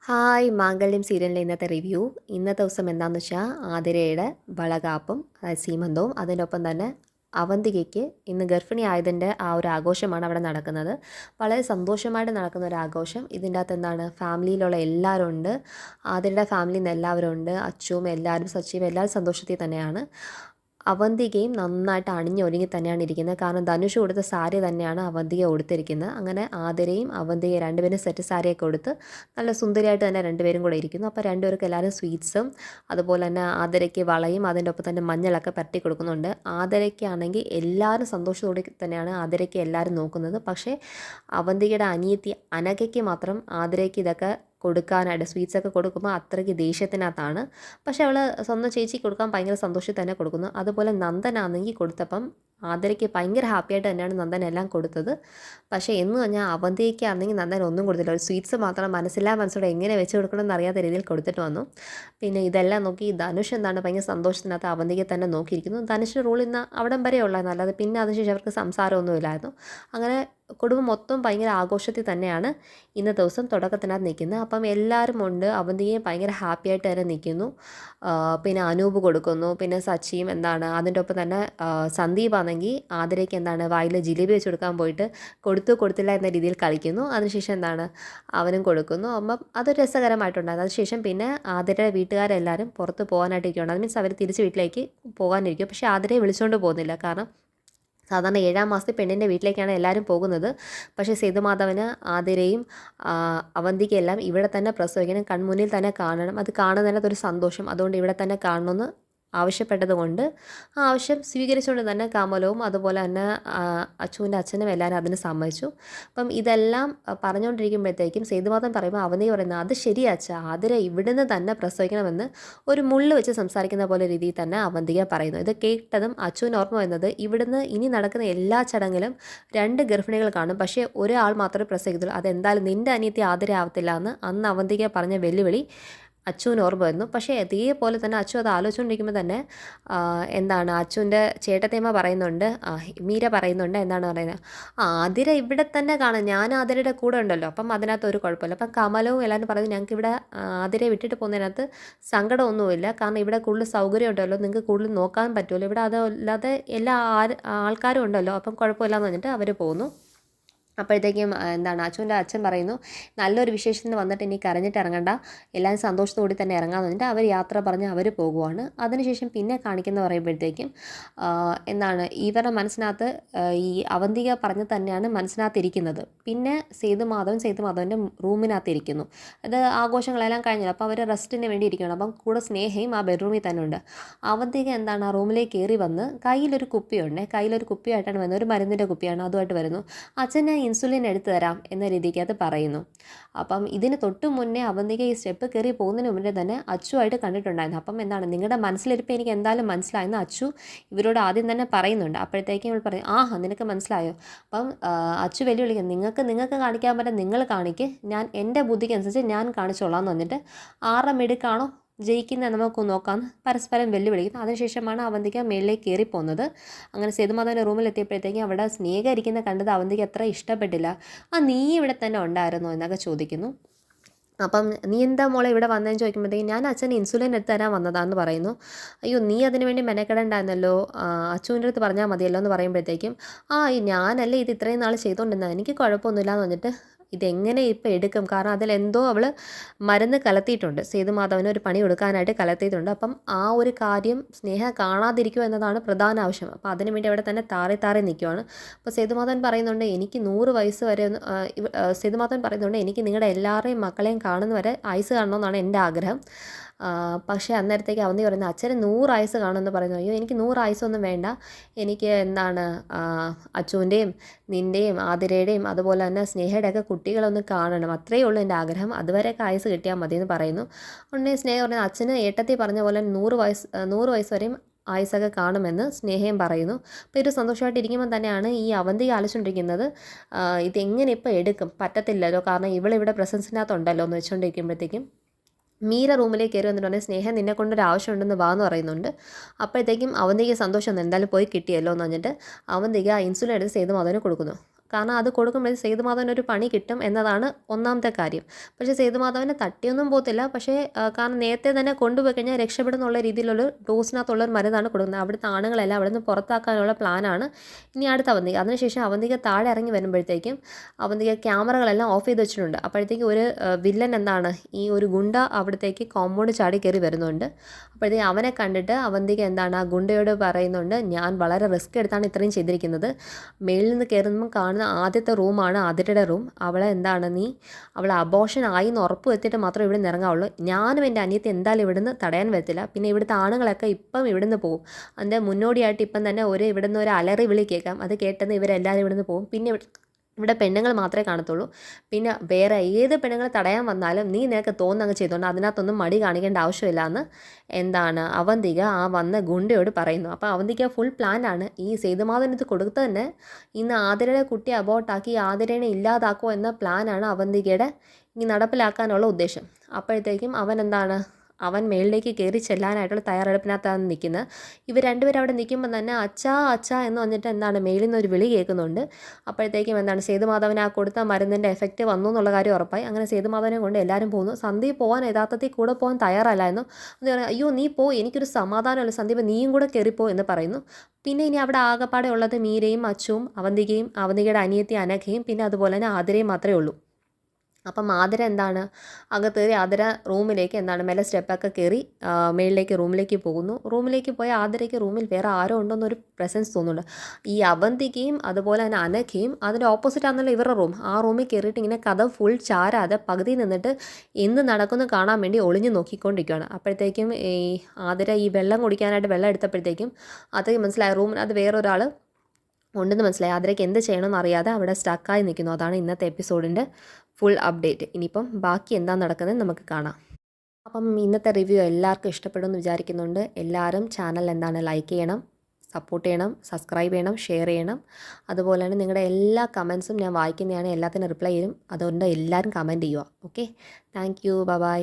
Hi മാംഗല്യം സീരിയലിൻ്റെ ഇന്നത്തെ review. ഇന്നത്തെ ദിവസം എന്താണെന്ന് വെച്ചാൽ ആതിരയുടെ വളകാപ്പും സീമന്തവും അതിനൊപ്പം തന്നെ അവന്തികയ്ക്ക് ഇന്ന് ഗർഭിണി ആയതിൻ്റെ ആ ഒരു ആഘോഷമാണ് അവിടെ നടക്കുന്നത്. വളരെ സന്തോഷമായിട്ട് നടക്കുന്ന ഒരു ആഘോഷം. ഇതിൻ്റെ അകത്ത് എന്താണ്, ഫാമിലിയിലുള്ള എല്ലാവരും ഉണ്ട്. ആതിരയുടെ ഫാമിലിയിൽ നിന്ന് എല്ലാവരും ഉണ്ട്. അച്ചുവും എല്ലാവരും സച്ചിയും എല്ലാവരും സന്തോഷത്തിൽ തന്നെയാണ്. അവന്തികയും നന്നായിട്ട് അണിഞ്ഞൊരുങ്ങി തന്നെയാണ് ഇരിക്കുന്നത്. കാരണം ധനുഷ് കൊടുത്ത സാരി തന്നെയാണ് അവന്തിക കൊടുത്തിരിക്കുന്നത്. അങ്ങനെ ആതിരയും അവന്തികയും രണ്ടുപേരും സെറ്റ് സാരിയൊക്കെ കൊടുത്ത് നല്ല സുന്ദരിയായിട്ട് തന്നെ രണ്ടുപേരും കൂടെ ഇരിക്കുന്നു. അപ്പോൾ രണ്ടുപേർക്ക് എല്ലാവരും സ്വീറ്റ്സും അതുപോലെ തന്നെ ആതിരയ്ക്ക് വളയും അതിൻ്റെ ഒപ്പം തന്നെ മഞ്ഞളൊക്കെ പരട്ടി കൊടുക്കുന്നുണ്ട്. ആതിരയ്ക്കാണെങ്കിൽ എല്ലാവരും സന്തോഷത്തോടെ തന്നെയാണ് ആതിരയ്ക്ക് എല്ലാവരും നോക്കുന്നത്. പക്ഷേ അവന്തികയുടെ അനിയത്തി അനഘയ്ക്ക് മാത്രം ആതിരയ്ക്ക് ഇതൊക്കെ കൊടുക്കാനായിട്ട് സ്വീറ്റ്സൊക്കെ കൊടുക്കുമ്പോൾ അത്രയ്ക്ക് ദേഷ്യത്തിനകത്താണ്. പക്ഷെ അവൾ സ്വന്തം ചേച്ചിക്ക് കൊടുക്കാൻ ഭയങ്കര സന്തോഷത്തിൽ തന്നെ കൊടുക്കുന്നു. അതുപോലെ നന്ദനാണെങ്കിൽ കൊടുത്തപ്പം ആതിരയ്ക്ക് ഭയങ്കര ഹാപ്പിയായിട്ട് തന്നെയാണ് നന്ദൻ എല്ലാം കൊടുത്തത്. പക്ഷേ എന്ന് പറഞ്ഞാൽ അവന്തികയ്ക്കാണെങ്കിൽ നന്ദൻ ഒന്നും കൊടുത്തില്ല. ഒരു സ്വീറ്റ്സ് മാത്രം മനസ്സോടെ എങ്ങനെ വെച്ച് കൊടുക്കണമെന്ന് അറിയാത്ത രീതിയിൽ കൊടുത്തിട്ട് വന്നു. പിന്നെ ഇതെല്ലാം നോക്കി ധനുഷ് എന്താണ് ഭയങ്കര സന്തോഷത്തിനകത്ത് അവന്തികയെ തന്നെ നോക്കിയിരിക്കുന്നു. ധനുഷിൻ്റെ റോൾ ഇന്ന് അവിടം വരെ ഉള്ളതെന്ന്, അല്ലാതെ പിന്നെ അതിനുശേഷം അവർക്ക് സംസാരമൊന്നുമില്ലായിരുന്നു. അങ്ങനെ കുടുംബം മൊത്തം ഭയങ്കര ആഘോഷത്തിൽ തന്നെയാണ് ഇന്നത്തെ ദിവസം തുടക്കത്തിനകത്ത് നിൽക്കുന്നത്. അപ്പം എല്ലാവരും ഉണ്ട്. അവന്തികയും ഭയങ്കര ഹാപ്പിയായിട്ട് തന്നെ നിൽക്കുന്നു. പിന്നെ അനൂപ് കൊടുക്കുന്നു. പിന്നെ സച്ചിയും എന്താണ് അതിൻ്റെ ഒപ്പം തന്നെ സന്ദീപ് ആണെങ്കിൽ ആതിരയ്ക്ക് എന്താണ് വായിൽ ജിലേബി വെച്ച് കൊടുക്കാൻ പോയിട്ട് കൊടുത്തില്ല എന്ന രീതിയിൽ കളിക്കുന്നു. അതിനുശേഷം എന്താണ് അവനും കൊടുക്കുന്നു. അപ്പം അതൊരു രസകരമായിട്ടുണ്ടായിരുന്നു. അതിനുശേഷം പിന്നെ ആതിരയുടെ വീട്ടുകാരെല്ലാവരും പുറത്ത് പോകാനായിട്ടിരിക്കുകയാണ്. അത് മീൻസ് അവർ തിരിച്ച് വീട്ടിലേക്ക് പോകാനിരിക്കും. പക്ഷേ ആതിരയെ വിളിച്ചുകൊണ്ട് പോകുന്നില്ല. കാരണം സാധാരണ 7-ാം മാസത്തിൽ പെണ്ണിൻ്റെ വീട്ടിലേക്കാണ് എല്ലാവരും പോകുന്നത്. പക്ഷേ സേതുമാധവന് ആതിരയും അവന്തികയെല്ലാം ഇവിടെ തന്നെ പ്രസവിക്കണം, കൺമുന്നിൽ തന്നെ കാണണം. അത് കാണുന്നതിനകത്തൊരു സന്തോഷം. അതുകൊണ്ട് ഇവിടെ തന്നെ കാണണമെന്ന് ആവശ്യപ്പെട്ടതുകൊണ്ട് ആ ആവശ്യം സ്വീകരിച്ചുകൊണ്ട് തന്നെ കമലവും അതുപോലെ തന്നെ അച്ചുവിൻ്റെ അച്ഛനും എല്ലാവരും അതിന് സമ്മതിച്ചു. അപ്പം ഇതെല്ലാം പറഞ്ഞുകൊണ്ടിരിക്കുമ്പോഴത്തേക്കും സേതുമാധവൻ പറയുമ്പോൾ അവന്തിക പറയുന്നത് അത് ശരിയാ അച്ഛാ, ആതിര ഇവിടുന്ന് തന്നെ പ്രസവിക്കണമെന്ന് ഒരു മുള്ള് വെച്ച് സംസാരിക്കുന്ന പോലെ രീതിയിൽ തന്നെ അവന്തിക പറയുന്നു. ഇത് കേട്ടതും അച്ചുവിന് ഓർമ്മ വരുന്നത് ഇവിടുന്ന് ഇനി നടക്കുന്ന എല്ലാ ചടങ്ങിലും 2 ഗർഭിണികൾ കാണും, പക്ഷേ ഒരാൾ മാത്രമേ പ്രസവിക്കത്തുള്ളൂ. അതെന്തായാലും നിൻ്റെ അനിയത്തി ആതിര ആവത്തില്ല എന്ന് അന്ന് അവന്തിക പറഞ്ഞ വെല്ലുവിളി അച്ചുവിന് ഓർമ്മ വരുന്നു. പക്ഷേ അതേപോലെ തന്നെ അച്ചു അത് ആലോചിച്ചുകൊണ്ടിരിക്കുമ്പോൾ തന്നെ എന്താണ് അച്ചുവിൻ്റെ ചേട്ടത്തേമ്മ പറയുന്നുണ്ട്, മീര പറയുന്നുണ്ട്, എന്താണ് പറയുന്നത്, ആതിര ഇവിടെ തന്നെ കാണാം, ഞാൻ ആതിരയുടെ കൂടെ ഉണ്ടല്ലോ, അപ്പം അതിനകത്ത് ഒരു കുഴപ്പമില്ല. അപ്പം കമലവും എല്ലാവരും പറയുന്നത് ഞങ്ങൾക്ക് ഇവിടെ ആതിരയെ വിട്ടിട്ട് പോകുന്നതിനകത്ത് സങ്കടമൊന്നുമില്ല. കാരണം ഇവിടെ കൂടുതൽ സൗകര്യം ഉണ്ടല്ലോ, നിങ്ങൾക്ക് കൂടുതൽ നോക്കാൻ പറ്റുമല്ലോ, ഇവിടെ അതല്ലാതെ എല്ലാ ആൾക്കാരും ഉണ്ടല്ലോ, അപ്പം കുഴപ്പമില്ലയെന്ന് പറഞ്ഞിട്ട് അവർ പോകുന്നു. അപ്പോഴത്തേക്കും എന്താണ് അച്ചുവിൻ്റെ അച്ഛൻ പറയുന്നു നല്ലൊരു വിശേഷത്തിന് വന്നിട്ട് ഇനി കരഞ്ഞിട്ട് ഇറങ്ങണ്ട, എല്ലാവരും സന്തോഷത്തോടെ തന്നെ ഇറങ്ങാമെന്ന് പറഞ്ഞിട്ട് അവർ യാത്ര പറഞ്ഞ് അവർ പോകുവാണ്. അതിനുശേഷം പിന്നെ കാണിക്കുന്ന പറയുമ്പോഴത്തേക്കും എന്താണ് ഇവരുടെ മനസ്സിനകത്ത് ഈ അവന്തിക പറഞ്ഞ് തന്നെയാണ് മനസ്സിനകത്തിരിക്കുന്നത്. പിന്നെ സേതുമാധവൻ്റെ റൂമിനകത്ത് ഇരിക്കുന്നു. അത് ആഘോഷങ്ങളെല്ലാം കഴിഞ്ഞല്ലോ, അപ്പോൾ അവർ റെസ്റ്റിന് വേണ്ടി ഇരിക്കുകയാണ്. അപ്പം കൂടെ സ്നേഹയും ആ ബെഡ്റൂമിൽ തന്നെ ഉണ്ട്. അവന്തിക എന്താണ് ആ റൂമിലേക്ക് കയറി വന്ന് കയ്യിലൊരു കുപ്പിയായിട്ടാണ് വരുന്നത്, ഒരു മരുന്നിൻ്റെ കുപ്പിയാണ്, അതുമായിട്ട് വരുന്നു. അച്ഛൻ ഇൻസുലിൻ എടുത്തു തരാം എന്ന രീതിക്ക് അത് പറയുന്നു. അപ്പം ഇതിന് തൊട്ട് മുന്നേ അവന്തിക ഈ സ്റ്റെപ്പ് കയറി പോകുന്നതിന് മുന്നേ തന്നെ അച്ചുവായിട്ട് കണ്ടിട്ടുണ്ടായിരുന്നു. അപ്പം എന്താണ് നിങ്ങളുടെ മനസ്സിലിരിപ്പോൾ എനിക്ക് എന്തായാലും മനസ്സിലായെന്ന് അച്ചു ഇവരോട് ആദ്യം തന്നെ പറയുന്നുണ്ട്. അപ്പോഴത്തേക്കും ഇവൾ പറയും നിനക്ക് മനസ്സിലായോ. അപ്പം അച്ചു വെല്ലുവിളിക്കും, നിങ്ങൾക്ക് കാണിക്കാൻ പറ്റും നിങ്ങൾ കാണിക്ക്, ഞാൻ എൻ്റെ ബുദ്ധിക്ക് അനുസരിച്ച് ഞാൻ കാണിച്ചോളാം എന്ന് പറഞ്ഞിട്ട് 6 മിടുക്കാണോ ജയിക്കുന്ന നമുക്ക് നോക്കാമെന്ന് പരസ്പരം വെല്ലുവിളിക്കുന്നു. അതിനുശേഷമാണ് അവന്തിക മേളിലേക്ക് കയറി പോകുന്നത്. അങ്ങനെ സേതുമാധവൻ്റെ റൂമിലെത്തിയപ്പോഴത്തേക്കും അവിടെ സ്നേഹ ഇരിക്കുന്ന കണ്ടത് അവന്തിക്ക് അത്ര ഇഷ്ടപ്പെട്ടില്ല. നീ ഇവിടെ തന്നെ ഉണ്ടായിരുന്നോ എന്നൊക്കെ ചോദിക്കുന്നു. അപ്പം നീ എന്താ മോളെ ഇവിടെ വന്നതെന്ന് ചോദിക്കുമ്പോഴത്തേക്കും ഞാൻ അച്ഛൻ ഇൻസുലിൻ എടുത്ത് തരാൻ വന്നതാന്ന് പറയുന്നു. അയ്യോ നീ അതിന് വേണ്ടി മെനക്കെടണ്ടായിരുന്നല്ലോ, അച്ചുവിൻ്റെ അടുത്ത് പറഞ്ഞാൽ മതിയല്ലോ എന്ന് പറയുമ്പോഴത്തേക്കും ഞാനല്ലേ ഇത് ഇത്രയും നാൾ ചെയ്തുകൊണ്ടിരുന്നത്, എനിക്ക് കുഴപ്പമൊന്നുമില്ല എന്ന് പറഞ്ഞിട്ട് ഇതെങ്ങനെ ഇപ്പോൾ എടുക്കും, കാരണം അതിലെന്തോ അവൾ മരുന്ന് കലർത്തിയിട്ടുണ്ട്, സേതുമാധവന് ഒരു പണി കൊടുക്കാനായിട്ട് കലർത്തിയിട്ടുണ്ട്. അപ്പം ആ ഒരു കാര്യം സ്നേഹ കാണാതിരിക്കുക എന്നതാണ് പ്രധാന ആവശ്യം. അപ്പോൾ അതിനു വേണ്ടി അവിടെ തന്നെ താറി നിൽക്കുവാണ്. അപ്പോൾ സേതുമാധവൻ പറയുന്നുണ്ട് എനിക്ക് 100 വയസ്സ് വരെ സേതുമാധവൻ പറയുന്നുണ്ട് എനിക്ക് നിങ്ങളുടെ എല്ലാവരുടെയും മക്കളെയും കാണുന്നവരെ ആയുസ് കാണണമെന്നാണ് എൻ്റെ ആഗ്രഹം. പക്ഷേ അന്നേരത്തേക്ക് അവന്തി പറയുന്നത് അച്ഛന് 100 ആയുസ് കാണുമെന്ന് പറയുന്നു. അയ്യോ എനിക്ക് 100 ആയുസ്സൊന്നും വേണ്ട, എനിക്ക് എന്താണ് അച്ചുവിൻ്റെയും നിൻ്റെയും ആതിരയുടെയും അതുപോലെ തന്നെ സ്നേഹയുടെയൊക്കെ കുട്ടികളൊന്ന് കാണണം, അത്രയേ ഉള്ളൂ എൻ്റെ ആഗ്രഹം, അതുവരെയൊക്കെ ആയുസ് കിട്ടിയാൽ മതി എന്ന് പറയുന്നു. ഉടനെ സ്നേഹ പറയുന്നത് അച്ഛന് ഏട്ടത്തി പറഞ്ഞ പോലെ 100 വയസ്സ് വരെയും ആയുസ്സൊക്കെ കാണുമെന്ന് സ്നേഹയും പറയുന്നു. അപ്പോൾ ഒരു സന്തോഷമായിട്ട് ഇരിക്കുമ്പോൾ തന്നെയാണ് ഈ അവന്തിക ആലോചിച്ചുകൊണ്ടിരിക്കുന്നത് ഇതെങ്ങനെ ഇപ്പോൾ എടുക്കും, പറ്റത്തില്ലല്ലോ, കാരണം ഇവളിവിടെ പ്രസൻസിനകത്തുണ്ടല്ലോ എന്ന് വെച്ചുകൊണ്ടിരിക്കുമ്പോഴത്തേക്കും മീര റൂമിലേക്ക് കയറി വന്നിട്ട് പറഞ്ഞാൽ സ്നേഹം നിന്നെ കൊണ്ടൊരു ആവശ്യമുണ്ടെന്ന് വാന്ന് പറയുന്നുണ്ട്. അപ്പോഴത്തേക്കും അവന്തിക സന്തോഷം എന്തായാലും പോയി കിട്ടിയല്ലോ എന്ന് പറഞ്ഞിട്ട് അവന്തിക ഇൻസുലിൻ എടുത്ത് സേതുമാധവന് കൊടുക്കുന്നു. കാരണം അത് കൊടുക്കുമ്പോൾ സേതുമാധവനൊരു പണി കിട്ടും എന്നതാണ് ഒന്നാമത്തെ കാര്യം. പക്ഷേ സേതുമാധവനെ തട്ടിയൊന്നും പോകത്തില്ല. പക്ഷേ കാരണം നേരത്തെ തന്നെ കൊണ്ടുപോയി കഴിഞ്ഞാൽ രക്ഷപ്പെടുന്നുള്ള രീതിയിലുള്ള ഡോസിനകത്തുള്ളൊരു മരുന്നാണ് കൊടുക്കുന്നത്. അവിടുത്തെ ആണുങ്ങളെല്ലാം അവിടെ നിന്ന് പുറത്താക്കാനുള്ള പ്ലാനാണ് ഇനി അടുത്ത അവന്തിക. അതിനുശേഷം അവന്തിക താഴെ ഇറങ്ങി വരുമ്പോഴത്തേക്കും അവന്തിക ക്യാമറകളെല്ലാം ഓഫ് ചെയ്ത് വെച്ചിട്ടുണ്ട്. അപ്പോഴത്തേക്കും ഒരു വില്ലൻ എന്താണ് ഈ ഒരു ഗുണ്ട അവിടത്തേക്ക് കോമ്പൗണ്ട് ചാടി കയറി വരുന്നുണ്ട്. അപ്പോഴത്തേക്കും അവനെ കണ്ടിട്ട് അവന്തിക എന്താണ് ആ ഗുണ്ടയോട് പറയുന്നുണ്ട്, ഞാൻ വളരെ റിസ്ക് എടുത്താണ് ഇത്രയും ചെയ്തിരിക്കുന്നത്. മേളിൽ നിന്ന് കയറുമ്പോൾ കാണുന്ന ആദ്യത്തെ റൂമാണ് ആതിരയുടെ റൂം. അവളെ എന്താണ് അവൾ അബോർഷൻ ആയി എന്ന് ഉറപ്പ് വരുത്തിയിട്ട് മാത്രമേ ഇവിടെ നിന്ന് ഇറങ്ങാവുള്ളൂ. ഞാനും എൻ്റെ അനിയത്തി എന്തായാലും ഇവിടുന്ന് തടയാൻ വരത്തില്ല. പിന്നെ ഇവിടുത്തെ ആണുങ്ങളൊക്കെ ഇപ്പം ഇവിടുന്ന് പോകും. അതിൻ്റെ മുന്നോടിയായിട്ട് ഇപ്പം തന്നെ ഇവിടുന്ന് ഒരു അലറി വിളി കേൾക്കാം. അത് കേട്ടെന്ന് ഇവരെല്ലാവരും ഇവിടുന്ന് പോകും. പിന്നെ ഇവിടെ പെണ്ണുങ്ങൾ മാത്രമേ കാണത്തുള്ളൂ. പിന്നെ വേറെ ഏത് പെണ്ണുങ്ങൾ തടയാൻ വന്നാലും നിനക്ക് തോന്നുന്നങ്ങ് ചെയ്തുകൊണ്ട് അതിനകത്തൊന്നും മടി കാണിക്കേണ്ട ആവശ്യമില്ല എന്ന് അവന്തിക ആ വന്ന ഗുണ്ടയോട് പറയുന്നു. അപ്പോൾ അവന്തിക ഫുൾ പ്ലാനാണ്. ഈ സേതുമാധവൻ ഇത് കൊടുത്തു തന്നെ ഇന്ന് ആതിരയുടെ കുട്ടിയെ അബോർട്ടാക്കി ആതിരേനെ ഇല്ലാതാക്കുമോ എന്ന പ്ലാനാണ് അവന്തികയുടെ ഈ നടപ്പിലാക്കാനുള്ള ഉദ്ദേശം. അപ്പോഴത്തേക്കും അവൻ മേളിലേക്ക് കയറി ചെല്ലാനായിട്ടുള്ള തയ്യാറെടുപ്പിനകത്താണ് നിൽക്കുന്നത്. ഇവർ രണ്ടുപേരും അവിടെ നിൽക്കുമ്പോൾ തന്നെ അച്ഛാ അച്ഛാ എന്ന് പറഞ്ഞിട്ട് മേളിൽ നിന്ന് ഒരു വിളി കേൾക്കുന്നുണ്ട്. അപ്പോഴത്തേക്കും സേതുമാധവൻ ആ കൊടുത്ത മരുന്നിൻ്റെ എഫക്റ്റ് വന്നു എന്നുള്ള കാര്യം ഉറപ്പായി. അങ്ങനെ സേതുമാധവനെ കൊണ്ട് എല്ലാവരും പോകുന്നു. സന്ദീപ് പോകാൻ യഥാർത്ഥത്തിൽ കൂടെ പോകാൻ തയ്യാറല്ലായിരുന്നു. അത് പറഞ്ഞു, അയ്യോ നീ പോ, എനിക്കൊരു സമാധാനമല്ല സന്ദീപ്, നീയും കൂടെ കയറിപ്പോ എന്ന് പറയുന്നു. പിന്നെ ഇനി അവിടെ ആകെപ്പാടെ ഉള്ളത് മീരയും അച്ചുവും അവന്തികയും അവന്തികയുടെ അനിയത്തി അനഘയും പിന്നെ അതുപോലെ തന്നെ ആതിരയും മാത്രമേ ഉള്ളൂ. അപ്പം ആതിര അകത്ത് കയറി ആതിര റൂമിലേക്ക് മെല്ലെ സ്റ്റെപ്പൊക്കെ കയറി മേളിലേക്ക് റൂമിലേക്ക് പോകുന്നു. റൂമിലേക്ക് പോയ ആതിരയ്ക്ക് റൂമിൽ വേറെ ആരോ ഉണ്ടെന്നൊരു പ്രസൻസ് തോന്നുന്നുണ്ട്. ഈ അവന്തികയും അതുപോലെ തന്നെ അനഘയും അതിൻ്റെ ഓപ്പോസിറ്റ് ആണല്ലോ ഇവരുടെ റൂം. ആ റൂമിൽ കയറിയിട്ട് ഇങ്ങനെ കഥ ഫുൾ ചാരാതെ പകുതി നിന്നിട്ട് എന്ത് നടക്കുന്നു കാണാൻ വേണ്ടി ഒളിഞ്ഞു നോക്കിക്കൊണ്ടിരിക്കുകയാണ്. അപ്പോഴത്തേക്കും ഈ ആതിര ഈ വെള്ളം കുടിക്കാനായിട്ട് വെള്ളം എടുത്തപ്പോഴത്തേക്കും അത് മനസ്സിലായ റൂമിനകത്ത് വേറൊരാൾ ഉണ്ടെന്ന് മനസ്സിലായി. ആതിരയ്ക്ക് എന്ത് ചെയ്യണമെന്ന് അറിയാതെ അവിടെ സ്റ്റക്കായി നിൽക്കുന്നു. അതാണ് ഇന്നത്തെ എപ്പിസോഡിൻ്റെ ഫുൾ അപ്ഡേറ്റ്. ഇനിയിപ്പം ബാക്കി എന്താ നടക്കുന്നത് നമുക്ക് കാണാം. അപ്പം ഇന്നത്തെ റിവ്യൂ എല്ലാവർക്കും ഇഷ്ടപ്പെടുമെന്ന് വിചാരിക്കുന്നുണ്ട്. എല്ലാവരും ചാനൽ ലൈക്ക് ചെയ്യണം, സപ്പോർട്ട് ചെയ്യണം, സബ്സ്ക്രൈബ് ചെയ്യണം, ഷെയർ ചെയ്യണം. അതുപോലെ തന്നെ നിങ്ങളുടെ എല്ലാ കമൻസും ഞാൻ വായിക്കുന്നതാണ്, എല്ലാത്തിനും റിപ്ലൈ ചെയ്യും. അതുകൊണ്ട് എല്ലാവരും കമൻറ്റ് ചെയ്യുക. Okay, thank you, by.